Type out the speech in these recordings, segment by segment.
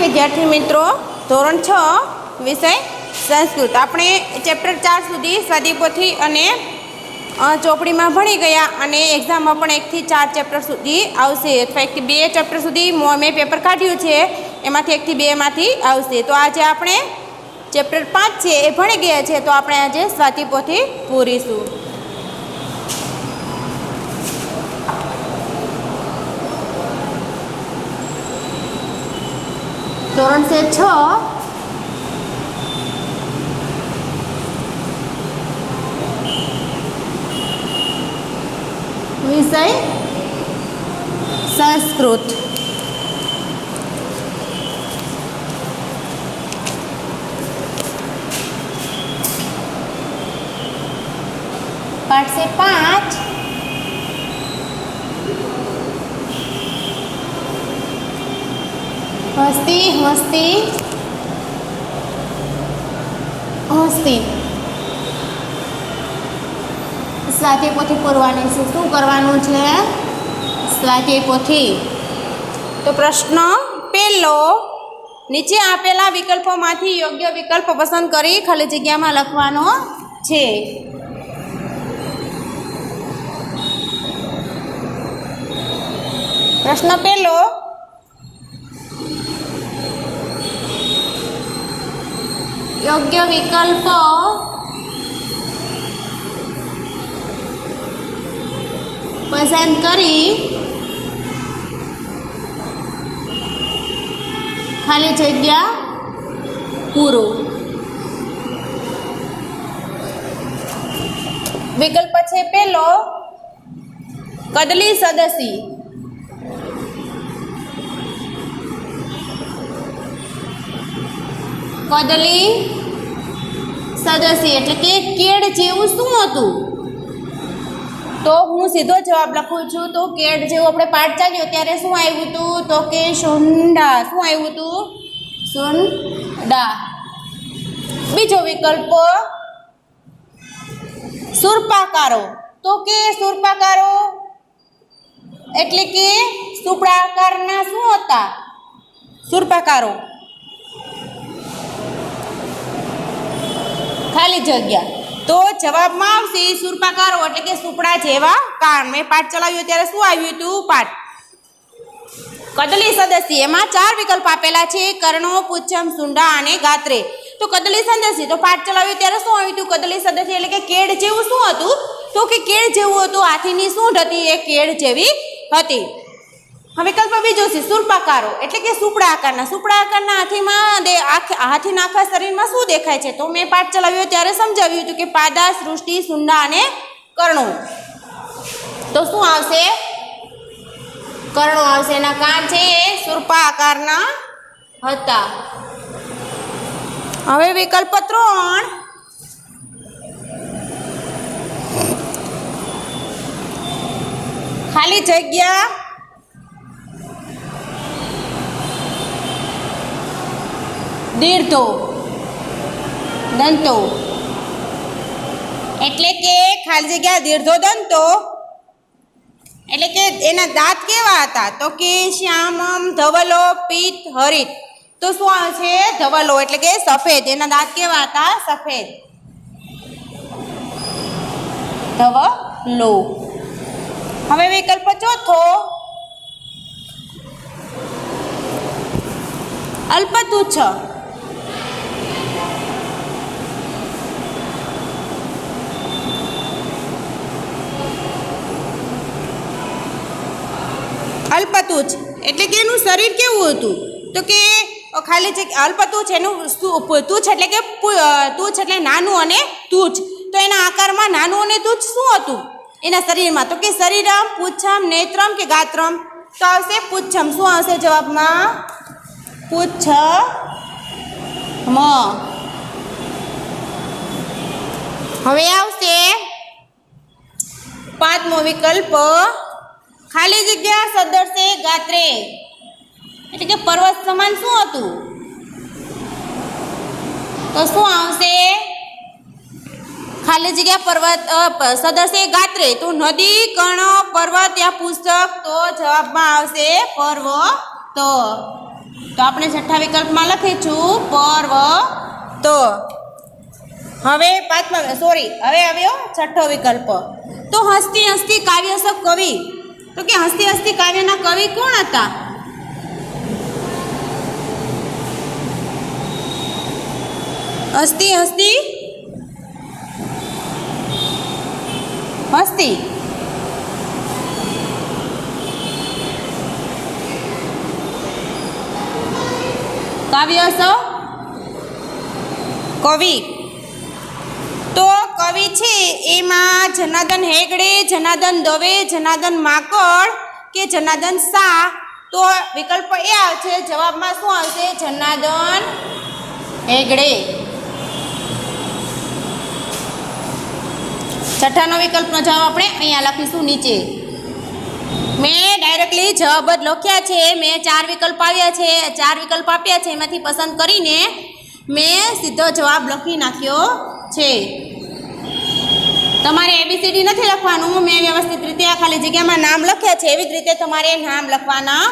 विद्यार्थी मित्रों धोरण 6 विषय संस्कृत अपने चैप्टर 4 सुधी स्वाध्यायपोथी अने ચોપડી में भणी गया अने एक्जाम में 1 થી 4 चैप्टर सुधी आवशे अथवा 1 થી 2 चैप्टर सुधी मैं पेपर काढ्युं छे एमांथी 1 થી 2 मांथी आवशे। तो आज आपणे चैप्टर 5 छे ए भणी गया छे तो आपणे आज स्वाध्यायपोथी पूरीशुं। धोरण से 6 विषय संस्कृत। पाठ से 5 हस्ती हस्ती हस्ती स्वाध्यायपोथी पूरवानी छे। शुं करवानुं छे? स्वाध्यायपोथी। तो प्रश्न पहेलो, नीचे आपेला विकल्पोमांथी योग्य विकल्प पसंद करी खाली जग्यामां लखवानो छे। प्रश्न पहेलो, योग्य विकल्प पसंद करी खाली जग्या पूरो। विकल्प छे पहेलो, कदली सदसी। कदली सदसी एटले के केड़ जेवुं शुं हतुं? तो हूँ सीधो जवाब लखूँ छूँ। तो केड़ जेवुं आपणे पाठ चाल्यो त्यारे शुं आव्युं हतुं? तो के सुंडा। शुं आव्युं हतुं? सुंडा। बीजो विकल्प सुरपाकारो। तो के सुरपाकारो एटले के सुपड़ा आकारना शुं हता? सुरपाकारो खाली जग्या। तो जवाब में आवशे सुरपाकारो एटले के सुपड़ा जेवा कान। मैं पाठ चलाव्यो त्यारे शुं आव्युं हतुं? पाठ। कदली सदसी एमां 4 विकल्प आपेला छे, कर्णो, पुच्छम, सुंडा अने गात्रे। तो कदली सदसी तो पाठ चलाव्यो त्यारे शुं आव्युं हतुं? कदली सदसी एटले के केड़ जेवुं शुं हतुं? तो के केड़ जेवुं हतुं। हाथीनी सूंढ हती ए केड़ जेवी हती। विकल्प बीजो छे सुरपाकारो एटले के सुपड़ा आकारना। सुपड़ा आकारना हाथीना आखा शरीरमां शुं देखाय छे? तो मैं पाठ चलाव्यो त्यारे समजाव्युं हतुं के पादा, सृष्टि, सुंडा अने कर्णो। तो शुं आवशे? कर्णो आवशे। एना कान छे ए सुरपा आकारना हता। हवे विकल्प 3, खाली जग्या दीर्घो दंतो एटले के खाली जग्या दीर्घो दंतो एटले के एना दांत केवा हता? तो के श्यामम, धवलो, पीत, हरित। तो शुं आवशे? धवलो एटले के सफेद। एना दांत केवा हता? सफेद। धवलो। हवे विकल्प 4 अल्पतुच्छ। अल्पतुच्छ एटले के एनुं शरीर केवुं हतुं? तो के खाली जग्या अल्पतुच्छ एनुं तुच्छ एटले के तुच्छ एटले नानुं अने तुच्छ। तो एना आकाરમાં નાનું અને तुच्छ शुं हतुं एना शरीरमां? तो के शरीरम, पुच्छम, नेत्रम के गात्रम? तो आवशे पुच्छम। शुं आवशे जवाबमां? पुच्छम। हवे आवशे 5मो विकल्प, खाली जग्या सदर्शे गात्रे एटले के पर्वत समान शुं हतुं? तो शुं आवशे? खाली जगह पर्वत सदस्य गात्रे तो नदी कर्ण पर्वत या पुस्तक तो जवाब में आवशे पर्वत। તો આપણે છઠ્ઠા વિકલ્પમાં લખીશું પર્વત. હવે હવે આવ્યો છઠ્ઠો વિકલ્પ. તો હસતી હસતી કાવ્ય સ કવિ. તો કે હસતી હસતી કાવ્યના કવિ કોણ હતા? હસતી હસતી હસતી કાવ્ય સ કવિ. તો કવિ છે એમાં જનાર્દન હેગડે, જનાર્દન દવે, જનાર્દન માકડ કે જનાર્દન શાહ. તો વિકલ્પ એ આવશે, જવાબમાં શું આવશે? જનાર્દન હેગડે. છઠ્ઠાનો વિકલ્પનો જવાબ આપણે અહીંયા લખીશું નીચે. મેં ડાયરેક્ટલી જવાબ જ લખ્યા છે. મેં 4 વિકલ્પ આવ્યા છે, 4 વિકલ્પ આપ્યા છે, એમાંથી પસંદ કરીને મેં સીધો જવાબ લખી નાખ્યો છે. તમારે એબીસીડી નથી લખવાનું. મેં વ્યવસ્થિત રીતે આ ખાલી જગ્યામાં નામ લખ્યા છે, એવી જ રીતે તમારે નામ લખવાના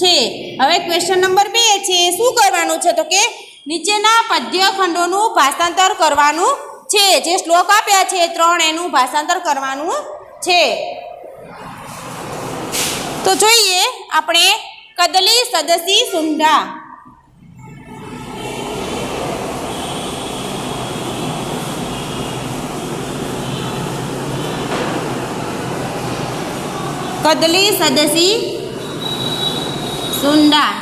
છે. હવે ક્વેશ્ચન નંબર 2 છે. શું કરવાનું છે? તો કે નીચેના પદ્ય ખંડોનું ભાષાંતર કરવાનું છે. જે શ્લોક આપ્યા છે 3 એનું ભાષાંતર કરવાનું છે. તો જોઈએ આપણે કદલી સદસી સુંઢા. કદલી સદસી સુંદા.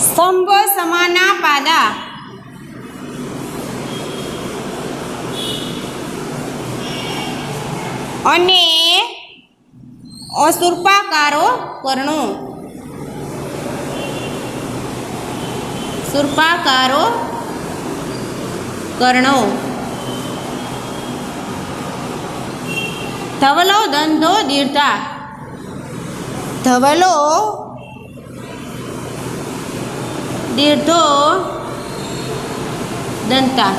સ્તંભ સમાના પાદા. અને અસુર્પાકારો કર્ણો. સુર્પાકારો કર્ણો. ધવલો દંધો દીર્ઘા. ધવલો દીર્ઘો દંતા.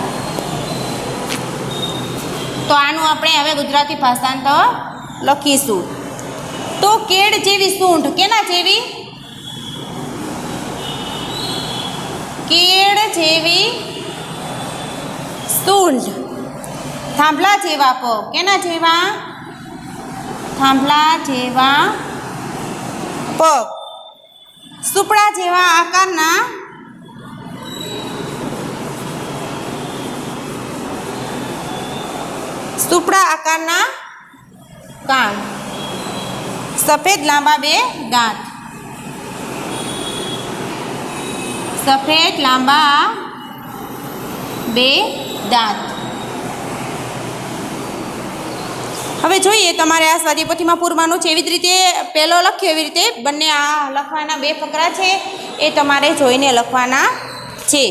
તો આનું આપણે હવે ગુજરાતી ભાષાંતર લખીશું. તો કેળ જેવી સૂંઢ. કેના જેવી? કેળ જેવી સૂંઢ. થાંભલા જેવા પગ. કેના જેવા? થાંભલા જેવા પગ. સુપડા જેવા આકારના કાન. સફેદ લાંબા 2 દાંત. સફેદ લાંબા 2 દાંત. હવે જોઈએ તમારે આ સ્વાધ્યાયપોથીમાં પૂરવાનું છે. એવી જ રીતે પહેલો લખ્યો એવી રીતે બંને આ લખવાના 2 ફકરા છે એ તમારે જોઈને લખવાના છે.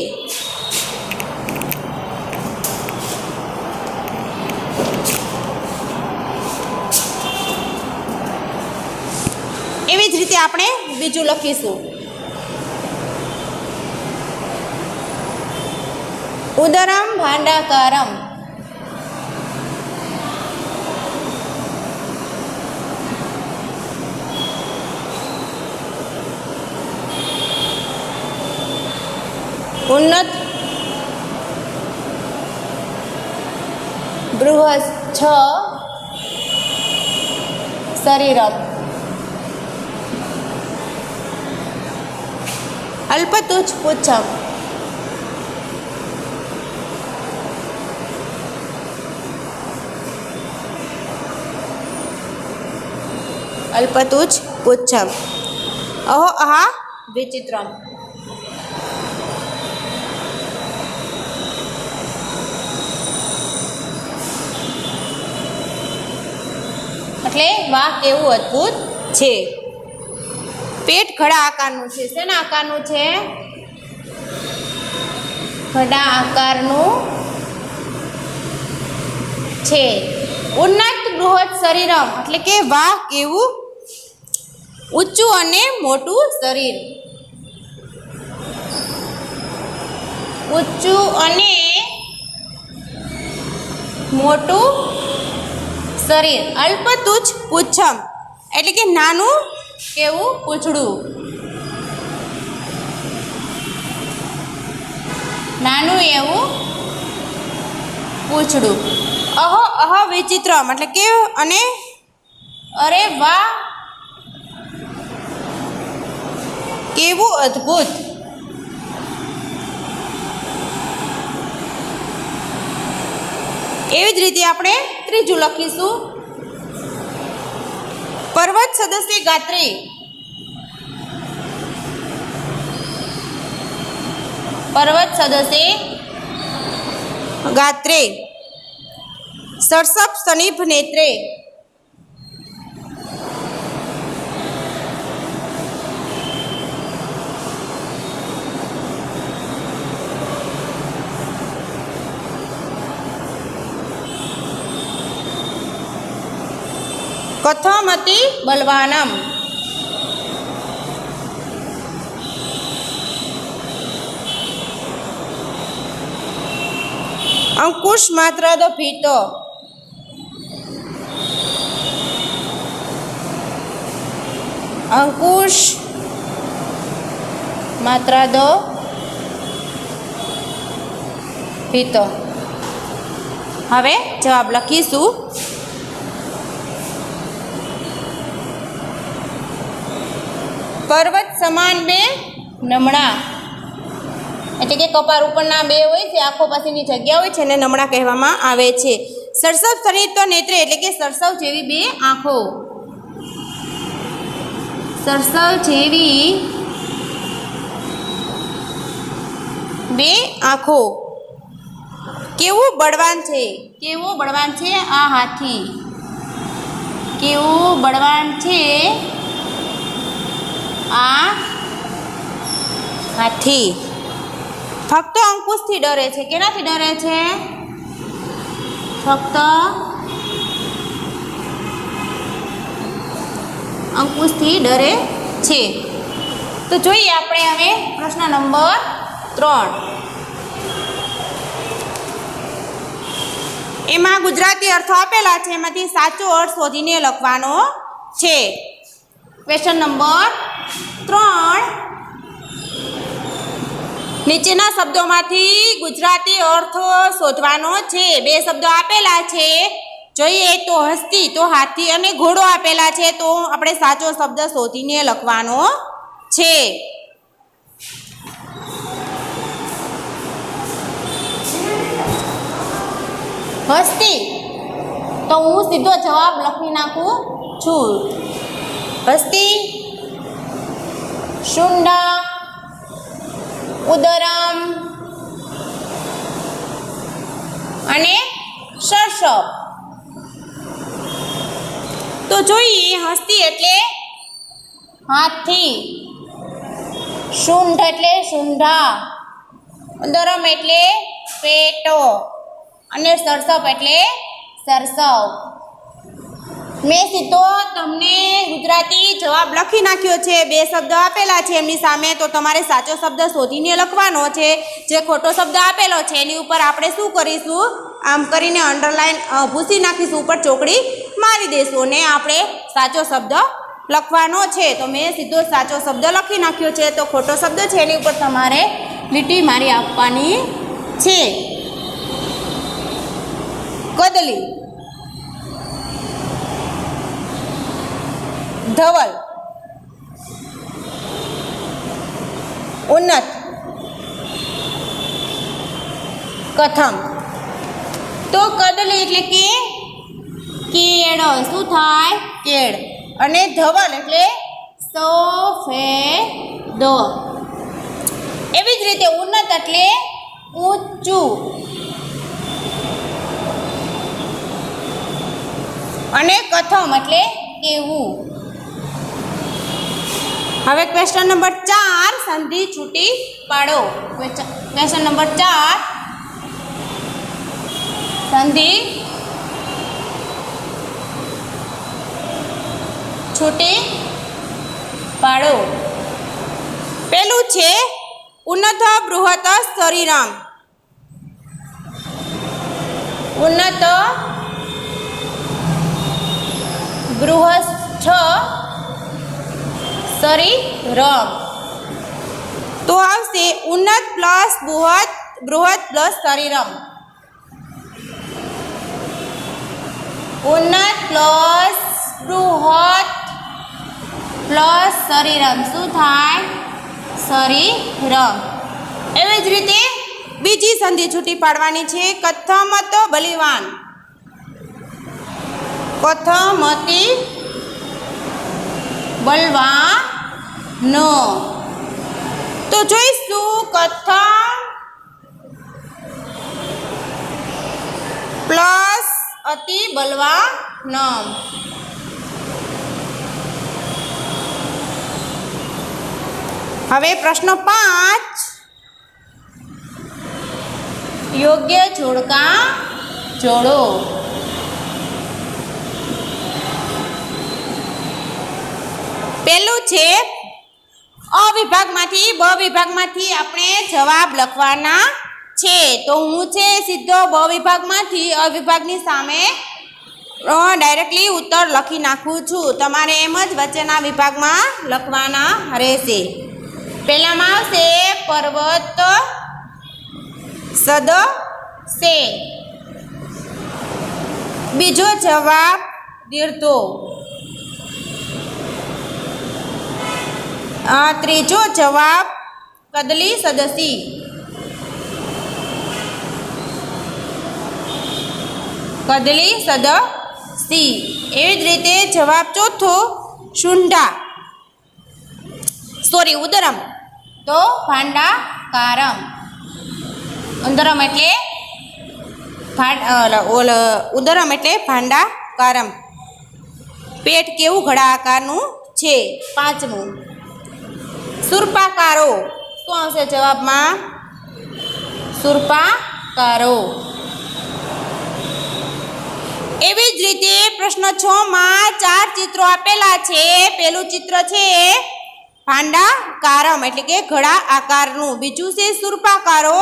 એવી જ રીતે આપણે બીજું લખીશું. ઉદરમ ભાંડાકારમ. ઉન્નત બૃહચ્છ શરીરમ. અલ્પતુચ્છ પુચ્છમ. અલ્પતુચ્છ પુચ્છમ. અહો અહા વિચિત્રમ. એટલે વાહ કેવું અદ્ભુત છે. પેટ ઘડા આકારનું છે. શેના આકારનું છે? ઘડા આકારનું છે. ઉન્નત બૃહદ શરીરમ એટલે કે વાહ કેવું ઊંચું અને મોટું શરીર. ઊંચું અને મોટું શરીર. અલ્પતુચ્છ પુચ્છમ એટલે કે નાનું કેવું પૂંછડું, નાનું એવું પૂંછડું. અહો અહ વિચિત્ર એટલે કે અને અરે વાહ કેવું અદ્ભુત. એવી જ રીતે આપણે ત્રીજું લખીશું પર્વત સદસ્ય ગાત્રે. પર્વત સદસ્ય ગાત્રે સરસપ સનીપ નેત્રે. કથમતિ બલવાનમ. અંકુશ માત્ર દો ભીતો. અંકુશ માત્ર દો ભીતો. હવે જવાબ લખીશું. પર્વત સમાન બે નમણા એટલે કે કપાળ ઉપરના બે હોય છે, આંખો પાસેની જગ્યા હોય છે ને નમણા કહેવામાં આવે છે. સરસવ સરિત નેત્રે એટલે કે સરસવ જેવી બે આંખો. સરસવ જેવી બે આંખો. કેવું બળવાન છે, કેવો બળવાન છે આ હાથી. કેવું બળવાન છે આ હાથી. ફક્ત અંકુશથી ડરે છે. કેનાથી ડરે છે? ફક્ત અંકુશથી ડરે છે. તો જોઈએ આપણે હવે પ્રશ્ન નંબર 3. એમાં ગુજરાતી અર્થો આપેલા છે, એમાંથી સાચો અર્થ શોધીને લખવાનો છે. Question number 3. નીચેના શબ્દોમાંથી ગુજરાતી અર્થ શોધવાનો છે. 2 શબ્દો આપેલા છે. જોઈએ તો હસ્તી તો હાથી અને ઘોડો આપેલા છે, તો આપણે સાચો શબ્દ શોધીને લખવાનો છે. હસ્તી તો હું સીધો જવાબ લખી નાખું છું. હસ્તી, શુંડા, ઉદરમ અને સરસપ. તો જોઈએ હસ્તી એટલે હાથી, શુંઢ એટલે શુંઢા, ઉદરમ એટલે પેટો અને સરસપ એટલે સરસવ. મેં સીધો તમને ગુજરાતી જવાબ લખી નાખ્યો છે. 2 શબ્દ આપેલા છે એમની સામે, તો તમારે સાચો શબ્દ શોધીને લખવાનો છે. જે ખોટો શબ્દ આપેલો છે એની ઉપર આપણે શું કરીશું, આમ કરીને અંડરલાઈન ભૂસી નાખીશું, ઉપર ચોકડી મારી દઈશું અને આપણે સાચો શબ્દ લખવાનો છે. તો મેં સીધો સાચો શબ્દ લખી નાખ્યો છે. તો ખોટો શબ્દ છે એની ઉપર તમારે લીટી મારી આપવાની છે. કદલી, ધવલ, ઉન્નત, કથમ. તો કદલી એટલે કે કેળ. શું થાય? કેળ. અને ધવલ એટલે સફેદ. એવી જ રીતે ઉન્નત એટલે ઊંચું અને કથમ એટલે કેવું. હવે ક્વેશ્ચન નંબર 4 સંધિ છૂટી પાડો. ક્વેશ્ચન નંબર 4 સંધિ છૂટી પાડો. પેલું છે ઉન્નત બૃહત શરીરમ. ઉન્નત બૃહત શરીરમ. તો આવશે ઉન્નત પ્લસ બૃહદ પ્લસ શરીરમ. ઉન્નત પ્લસ બૃહદ પ્લસ શરીરમ શું થાય? શરીરમ. એવી જ રીતે બીજી સંધિ છૂટી પાડવાની છે. કથમત બલિવાન. કથમતી બલવાન. તો જોઈશું કથમ પ્લસ અતિ બલવાન. હવે પ્રશ્ન 5, યોગ્ય જોડકા જોડો. પહેલું છે અ વિભાગમાંથી બ વિભાગમાંથી આપણે જવાબ લખવાના છે. તો હું છે સીધો બ વિભાગમાંથી અ વિભાગની સામે ડાયરેક્ટલી ઉત્તર લખી નાખું છું. તમારે એમ જ વચ્ચેના વિભાગમાં લખવાના રહેશે. પહેલામાં આવશે પર્વત સદસે. બીજો જવાબ દીર્ઘો. ત્રીજો જવાબ કદલી સદસી. કદલી સદસી. એવી જ રીતે જવાબ ચોથો શુંડા ઉદરમ. તો ભાંડાકારમ. ઉદરમ એટલે ઉદરમ એટલે ભાંડાકારમ. પેટ કેવું ઘડા આકારનું છે. પાંચમું સુરપાકારો. શું આવશે જવાબમાં? સુરપાકારો. એવી જ રીતે પ્રશ્ન 6 માં 4 ચિત્રો આપેલા છે. પહેલું ચિત્ર છે ભાંડાકારમ એટલે કે ઘડા આકારનું. બીજું છે સુરપાકારો.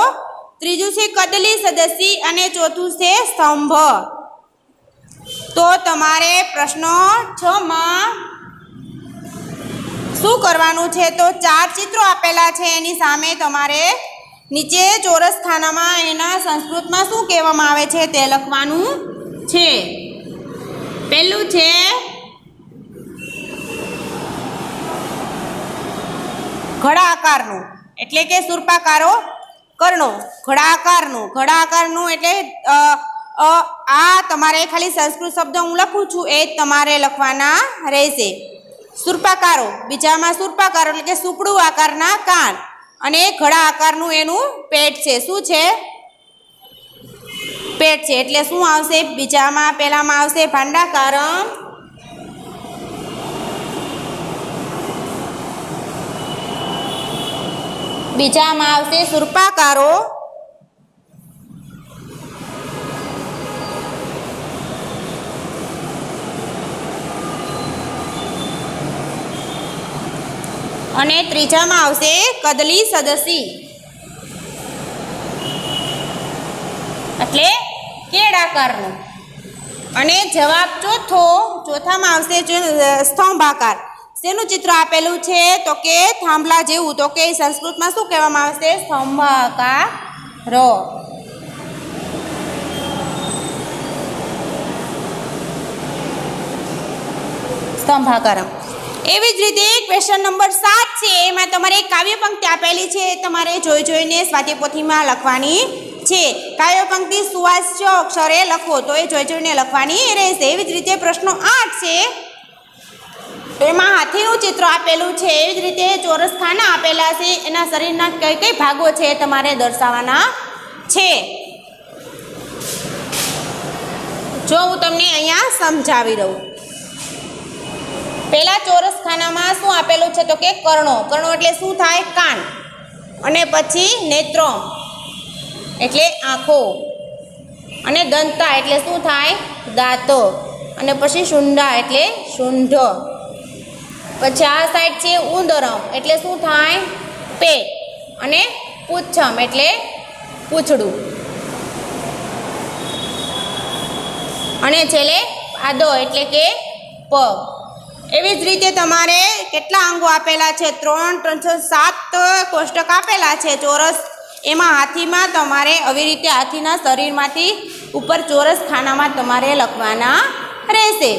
ત્રીજું છે કદલી સદસી અને ચોથું છે સ્તંભ. તો તમારે પ્રશ્ન 6 માં શું કરવાનું છે? તો 4 ચિત્રો આપેલા છે એની સામે તમારે નીચે ચોરસ ખાનામાં એના સંસ્કૃતમાં શું કહેવામાં આવે છે તે લખવાનું છે. પહેલું છે ઘડા આકારનું એટલે કે સુરપાકારો કર્ણો. ઘડા આકારનું એટલે આ તમારે ખાલી સંસ્કૃત શબ્દ હું લખું છું એ જ તમારે લખવાના રહેશે. સુરપાકારો. બીજામાં સુરપાકારો એટલે કે સુપડું આકારના કાન અને ઘડા આકારનું એનું પેટ છે. શું છે? પેટ છે. એટલે શું આવશે બીજામાં? પહેલામાં આવશે ભાંડાકારમ. બીજામાં આવશે સુરપાકારો. અને ત્રીજામાં આવશે કદલી સદસી એટલે કેળાકારનું. અને જવાબ ચોથામાં આવશે સ્તંભાકાર. શેનું ચિત્ર આપેલું છે? તો કે થાંભલા જેવું. તો કે સંસ્કૃતમાં શું કહેવામાં આવશે? સ્તંભાકારો. સ્તંભાકારમ. એવી જ રીતે ક્વેશ્ચન નંબર 7 છે. એમાં તમારે કાવ્ય પંક્તિ આપેલી છે. તમારે જોઈને સ્વાધ્યાયપોથીમાં લખવાની છે. કાવ્ય પંક્તિ સુવાચ્ય અક્ષરે લખો. તો એ જોઈને લખવાની રહેશે. એવી જ રીતે પ્રશ્નો 8 છે. એમાં હાથીનું ચિત્ર આપેલું છે. એવી જ રીતે ચોરસ ખાના આપેલા છે. એના શરીરના કઈ ભાગો છે તમારે દર્શાવવાના છે. જો હું તમને અહીંયા સમજાવી દઉં. પહેલા ચોરસ ખાનામાં શું આપેલું છે? તો કે કર્ણો. કર્ણો એટલે શું થાય? કાન. અને પછી નેત્રો એટલે આંખો. અને દંતા એટલે શું થાય? દાંતો. અને પછી શુંડા એટલે શુંઢ. પછી આ સાઈડ છે ઉદરમ એટલે શું થાય? પેટ. અને પૂચ્છમ એટલે પૂંછડું. અને છેલ્લે પાદો એટલે કે પગ. એવી જ રીતે તમારે કેટલા અંગો આપેલા છે 3, 3, 7 કોષ્ટક આપેલા છે ચોરસ. એમાં હાથીમાં તમારે આવી રીતે હાથીના શરીરમાંથી ઉપર ચોરસ ખાનામાં તમારે લખવાના રહેશે.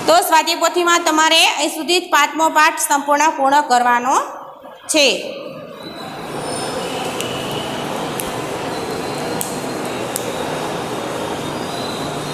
તો સ્વાધ્યાય પોથીમાં તમારે અહીં સુધી જ 5મો પાઠ સંપૂર્ણ પૂર્ણ કરવાનો છે.